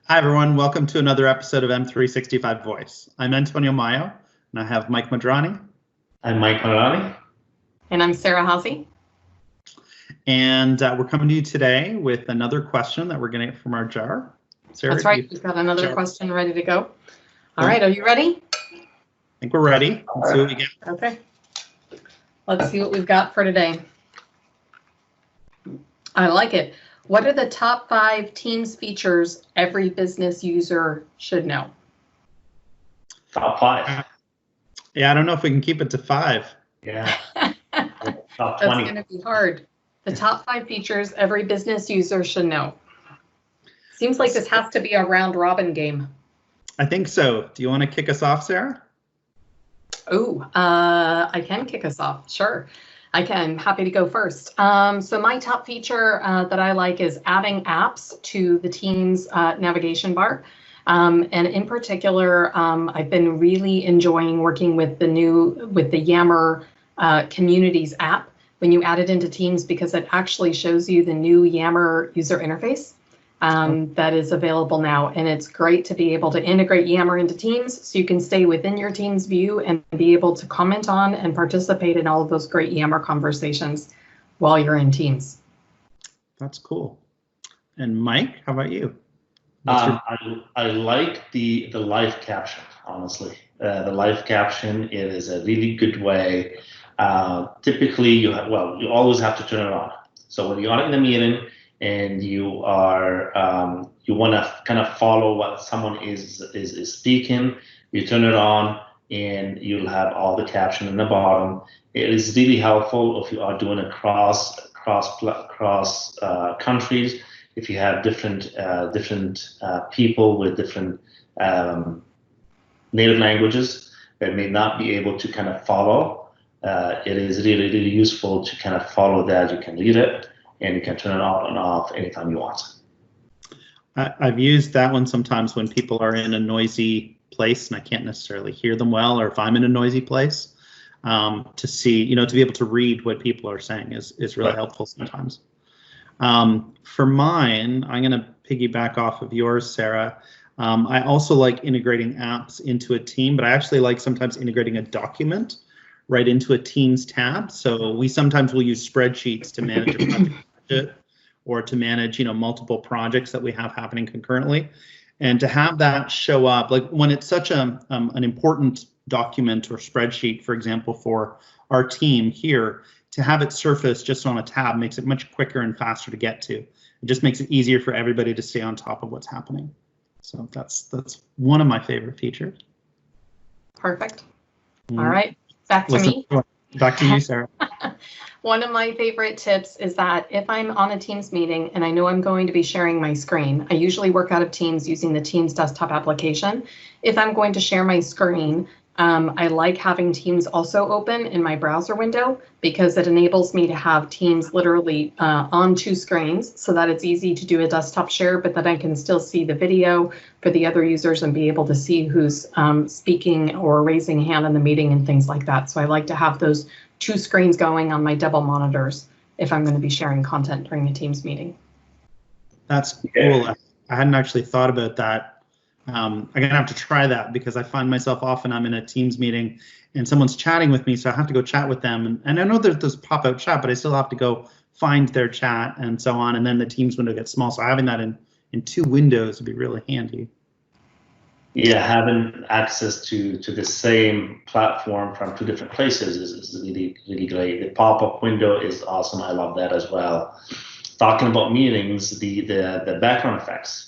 Hi, everyone. Welcome to another episode of M365 Voice. I'm Antonio Mayo, and I have Mike Madrani. I'm Mike Madrani. And I'm Sarah Haase. And we're coming to you today with another question that we're going to get from our jar. Sarah, that's right. We've got another question ready to go. All right. Are you ready? I think we're ready. Let's see what we get. Okay. Let's see what we've got for today. I like it. What are the top 5 Teams features every business user should know? Top 5. Yeah, I don't know if we can keep it to 5. Yeah. Top 20. That's going to be hard. The top 5 features every business user should know. Seems like this has to be a round robin game. I think so. Do you want to kick us off, Sarah? Oh, I can kick us off. Sure. I can. Happy to go first. So my top feature that I like is adding apps to the Teams navigation bar. And in particular, I've been really enjoying working with the Yammer Communities app when you add it into Teams, because it actually shows you the new Yammer user interface that is available now. And it's great to be able to integrate Yammer into Teams so you can stay within your Teams view and be able to comment on and participate in all of those great Yammer conversations while you're in Teams. That's cool. And Mike, how about you? I like the live caption, honestly. The live caption, it is a really good way. Typically, you always have to turn it on. So when you're in the meeting and you are you want to kind of follow what someone is speaking, you turn it on and you'll have all the caption in the bottom. It is really helpful if you are doing it cross countries. If you have different people with different native languages that may not be able to kind of follow, it is really, really useful to kind of follow that. You can read it and you can turn it on and off anytime you want. I've used that one sometimes when people are in a noisy place and I can't necessarily hear them well, or if I'm in a noisy place, to see, to be able to read what people are saying is really helpful sometimes. For mine, I'm going to piggyback off of yours, Sarah. I also like integrating apps into a team, but I actually like sometimes integrating a document right into a Teams tab. So we sometimes will use spreadsheets to manage a project budget or to manage, multiple projects that we have happening concurrently. And to have that show up, like when it's such an important document or spreadsheet, for example, for our team here, to have it surface just on a tab makes it much quicker and faster to get to. It just makes it easier for everybody to stay on top of what's happening. So that's one of my favorite features. Perfect. All right, back to me. Back to you, Sarah. One of my favorite tips is that if I'm on a Teams meeting and I know I'm going to be sharing my screen, I usually work out of Teams using the Teams desktop application. If I'm going to share my screen, I like having Teams also open in my browser window because it enables me to have Teams literally on 2 screens so that it's easy to do a desktop share, but that I can still see the video for the other users and be able to see who's speaking or raising a hand in the meeting and things like that. So I like to have those 2 screens going on my double monitors if I'm going to be sharing content during a Teams meeting. That's cool. I hadn't actually thought about that. I'm gonna have to try that because I find myself often I'm in a Teams meeting and someone's chatting with me, so I have to go chat with them. And I know there's this pop-out chat, but I still have to go find their chat and so on. And then the Teams window gets small, so having that in 2 windows would be really handy. Yeah, having access to the same platform from 2 different places is really, really great. The pop-up window is awesome. I love that as well. Talking about meetings, the background effects.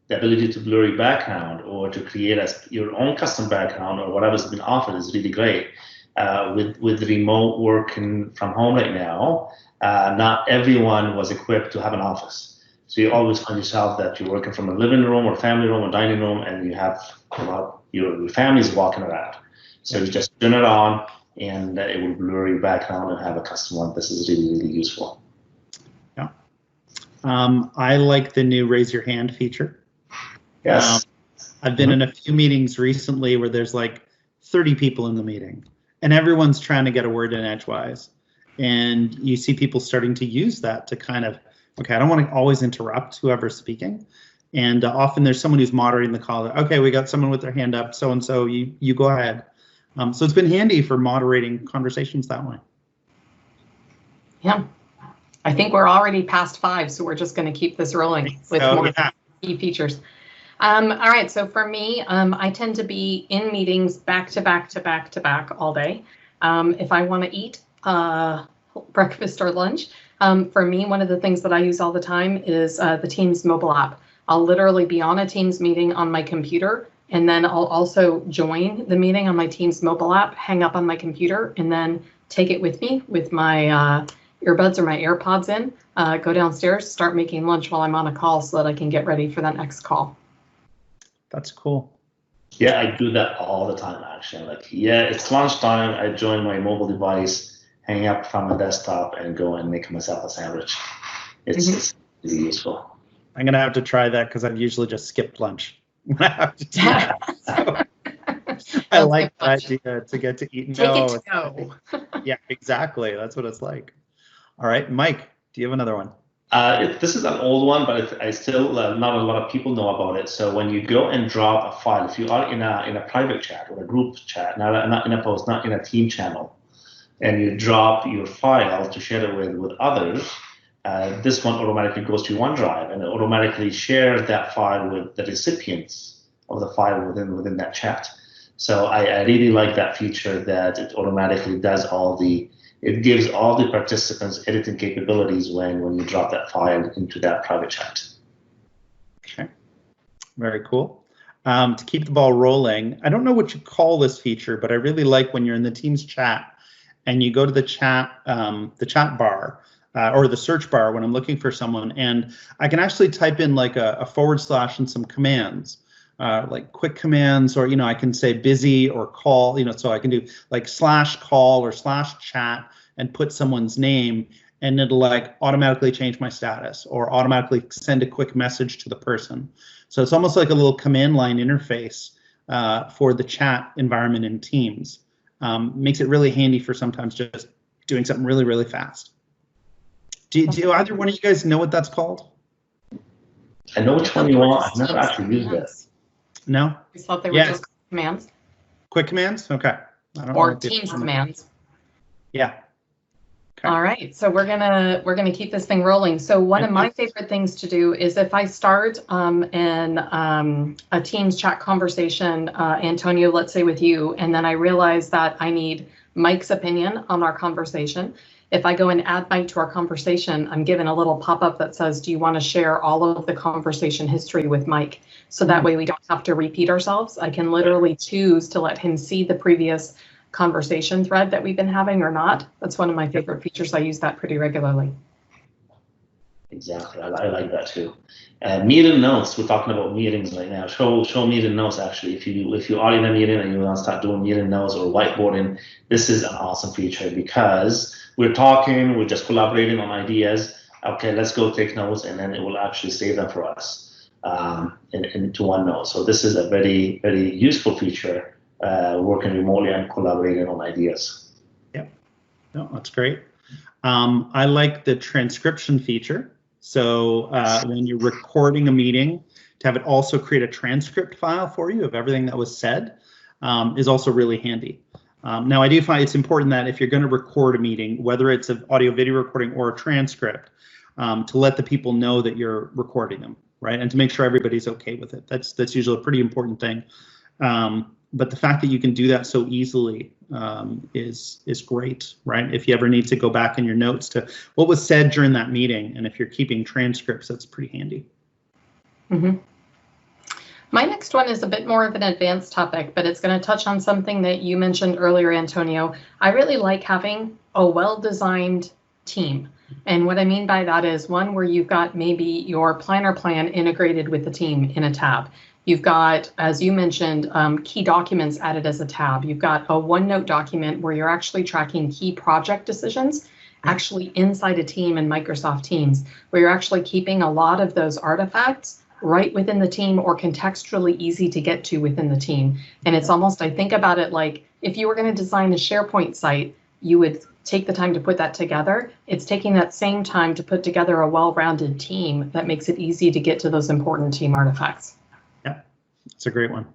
The ability to blurry background or to create your own custom background or whatever's been offered is really great. With remote working from home right now, not everyone was equipped to have an office. So you always find yourself that you're working from a living room or family room or dining room and you have your family's walking around. So you just turn it on and it will blur your background and have a custom one. This is really, really useful. Yeah. I like the new raise your hand feature. Yes. I've been in a few meetings recently where there's like 30 people in the meeting and everyone's trying to get a word in edgewise. And you see people starting to use that to kind of, okay, I don't want to always interrupt whoever's speaking. And often there's someone who's moderating the call. Okay, we got someone with their hand up, so-and-so, you go ahead. So it's been handy for moderating conversations that way. Yeah, I think we're already past 5, so we're just going to keep this rolling with more key features. All right, so for me, I tend to be in meetings back to back to back to back all day. If I want to eat breakfast or lunch, for me, one of the things that I use all the time is the Teams mobile app. I'll literally be on a Teams meeting on my computer, and then I'll also join the meeting on my Teams mobile app, hang up on my computer, and then take it with me with my earbuds or my AirPods in, go downstairs, start making lunch while I'm on a call so that I can get ready for that next call. That's cool. Yeah, I do that all the time, actually. Like, yeah, it's lunchtime. I join my mobile device, hang up from my desktop, and go and make myself a sandwich. It's really useful. I'm going to have to try that because I've usually just skipped lunch. I like that idea to get to eat and go. Go. Yeah, exactly. That's what it's like. All right, Mike, do you have another one? This is an old one, but I still not a lot of people know about it. So when you go and drop a file, if you are in a private chat or a group chat, not in a post, not in a team channel, and you drop your file to share it with others, this one automatically goes to OneDrive and it automatically shares that file with the recipients of the file within that chat. So I really like that feature that it automatically does it gives all the participants editing capabilities when you drop that file into that private chat. Okay, very cool. To keep the ball rolling, I don't know what you call this feature, but I really like when you're in the Teams chat and you go to the chat bar or the search bar when I'm looking for someone, and I can actually type in like a / and some commands. Like quick commands, or I can say busy or call, so I can do like /call or /chat and put someone's name, and it'll like automatically change my status or automatically send a quick message to the person. So it's almost like a little command line interface for the chat environment in Teams. Makes it really handy for sometimes just doing something really, really fast. Do either one of you guys know what that's called? I know which one you want. I've never actually used this. No? I thought they were just commands. Quick commands? Okay. Or Teams commands. Yeah. Okay. All right, so we're gonna keep this thing rolling. So one of my favorite things to do is if I start in a Teams chat conversation, Antonio, let's say with you, and then I realize that I need Mike's opinion on our conversation. If I go and add Mike to our conversation, I'm given a little pop-up that says, do you want to share all of the conversation history with Mike? So that way we don't have to repeat ourselves. I can literally choose to let him see the previous conversation thread that we've been having or not. That's one of my favorite features. I use that pretty regularly. Exactly, I like that too. Meeting notes, we're talking about meetings right now. Show meeting notes actually. If you are in a meeting and you want to start doing meeting notes or whiteboarding, this is an awesome feature because we're talking, we're just collaborating on ideas. Okay, let's go take notes, and then it will actually save them for us into OneNote. So this is a very, very useful feature, working remotely and collaborating on ideas. Yeah, no, that's great. I like the transcription feature. So when you're recording a meeting, to have it also create a transcript file for you of everything that was said is also really handy. Now, I do find it's important that if you're going to record a meeting, whether it's an audio video recording or a transcript, to let the people know that you're recording them, right? And to make sure everybody's okay with it. That's usually a pretty important thing. But the fact that you can do that so easily is great, right? If you ever need to go back in your notes to what was said during that meeting, and if you're keeping transcripts, that's pretty handy. Mm-hmm. My next one is a bit more of an advanced topic, but it's going to touch on something that you mentioned earlier, Antonio. I really like having a well-designed team. And what I mean by that is one where you've got maybe your planner plan integrated with the team in a tab. You've got, as you mentioned, key documents added as a tab. You've got a OneNote document where you're actually tracking key project decisions actually inside a team in Microsoft Teams, where you're actually keeping a lot of those artifacts right within the team or contextually easy to get to within the team. And it's almost, I think about it like if you were going to design a SharePoint site, you would take the time to put that together. It's taking that same time to put together a well-rounded team that makes it easy to get to those important team artifacts. Yeah, it's a great one.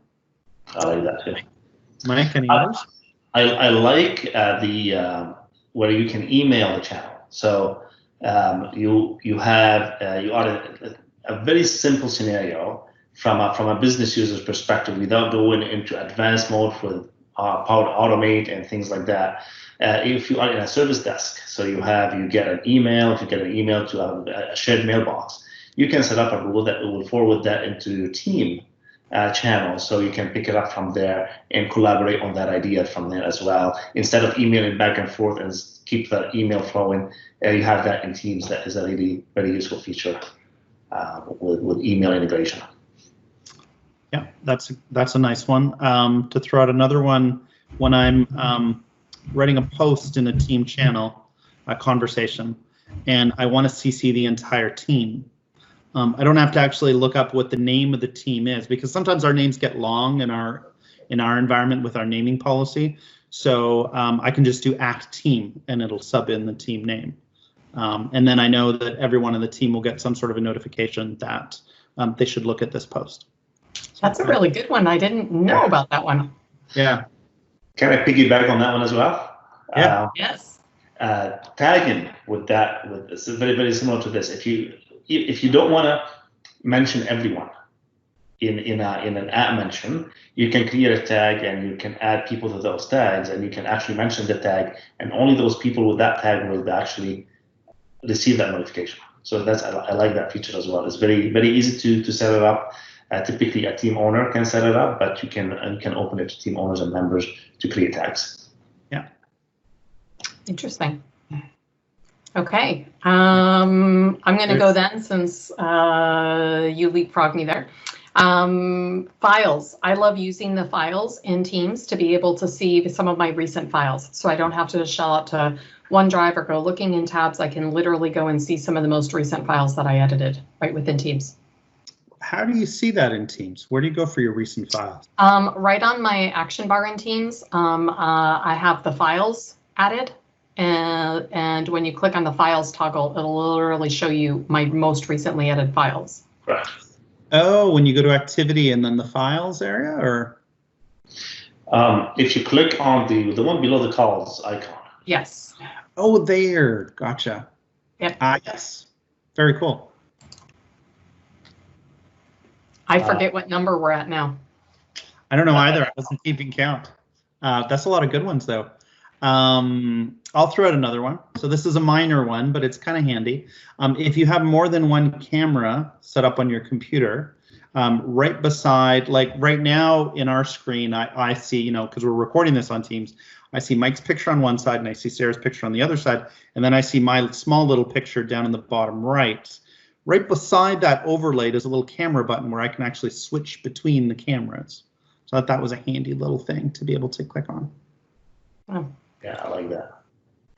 I like that too. Mike, any others? I like the where you can email the channel. So you are a very simple scenario from a business user's perspective without going into advanced mode with Power Automate and things like that. If you are in a service desk, so you get an email. If you get an email to a shared mailbox, you can set up a rule that will forward that into your team channel, so you can pick it up from there and collaborate on that idea from there as well. Instead of emailing back and forth and keep the email flowing, you have that in Teams. That is a really very useful feature with email integration. Yeah, that's a nice one. To throw out another one, when I'm writing a post in a team channel, a conversation, and I want to CC the entire team, I don't have to actually look up what the name of the team is, because sometimes our names get long in our environment with our naming policy. So I can just do @team and it'll sub in the team name. And then I know that everyone on the team will get some sort of a notification that they should look at this post. That's a really good one. I didn't know about that one. Yeah. Can I piggyback on that one as well? Yeah. Yes. Tagging with it's very, very similar to this. If you don't want to mention everyone in an @ mention, you can create a tag and you can add people to those tags, and you can actually mention the tag, and only those people with that tag will actually receive that notification. So I like that feature as well. It's very, very easy to set it up. Typically, a team owner can set it up, but you can open it to team owners and members to create tags. Yeah. Interesting. Okay. I'm going to go then, since you leapfrogged me there. Files. I love using the files in Teams to be able to see some of my recent files, so I don't have to shell out to OneDrive or go looking in tabs. I can literally go and see some of the most recent files that I edited right within Teams. How do you see that in Teams? Where do you go for your recent files? Right on my action bar in Teams, I have the files added, and when you click on the files toggle, it'll literally show you my most recently edited files. Right. Oh, when you go to activity and then the files area, or? If you click on the one below the calls icon. Yes. Oh, there. Gotcha. Yep. Yes. Very cool. I forget what number we're at now. I don't know either. I wasn't keeping count. That's a lot of good ones, though. I'll throw out another one. So this is a minor one, but it's kind of handy. If you have more than one camera set up on your computer, right beside, like right now in our screen, I see, because we're recording this on Teams, I see Mike's picture on one side and I see Sarah's picture on the other side. And then I see my small little picture down in the bottom right. Right beside that overlay, there's a little camera button where I can actually switch between the cameras. So I thought that was a handy little thing to be able to click on. Oh. Yeah, I like that.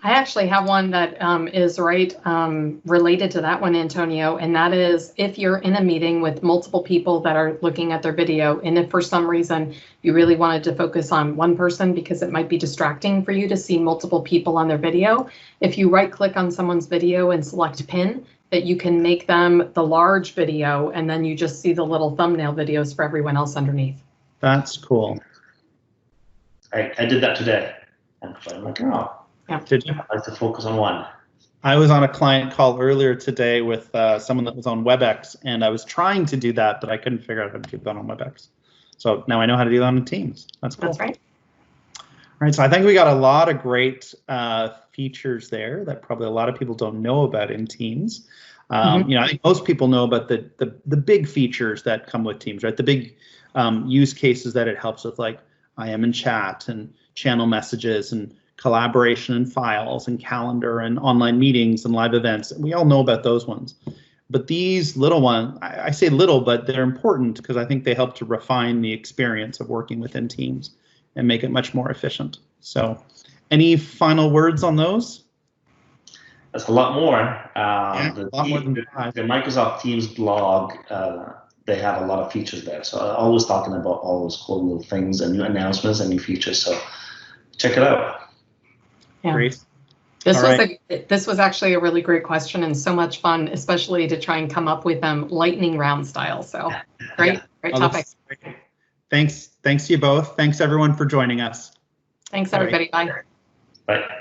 I actually have one that is related to that one, Antonio, and that is if you're in a meeting with multiple people that are looking at their video, and if for some reason you really wanted to focus on one person because it might be distracting for you to see multiple people on their video, if you right click on someone's video and select pin, that you can make them the large video, and then you just see the little thumbnail videos for everyone else underneath. That's cool. I did that today. And I'm like, oh, yeah. Did you? I like to focus on one. I was on a client call earlier today with someone that was on WebEx, and I was trying to do that, but I couldn't figure out how to do that on WebEx. So now I know how to do that on Teams. That's cool. That's right. All right, so I think we got a lot of great features there that probably a lot of people don't know about in Teams. I think most people know about the big features that come with Teams, right? The big use cases that it helps with, like IM and chat and channel messages and collaboration and files and calendar and online meetings and live events. We all know about those ones. But these little ones, I say little, but they're important because I think they help to refine the experience of working within Teams and make it much more efficient. So any final words on those? That's a lot more. A lot more than five. The Microsoft Teams blog, they have a lot of features there. So I'm always talking about all those cool little things and new announcements and new features. So check it out. Yeah. Great. This was actually a really great question and so much fun, especially to try and come up with them lightning round style. So great topic. Thanks to you both. Thanks everyone for joining us. Thanks everybody. Right. Bye. Bye.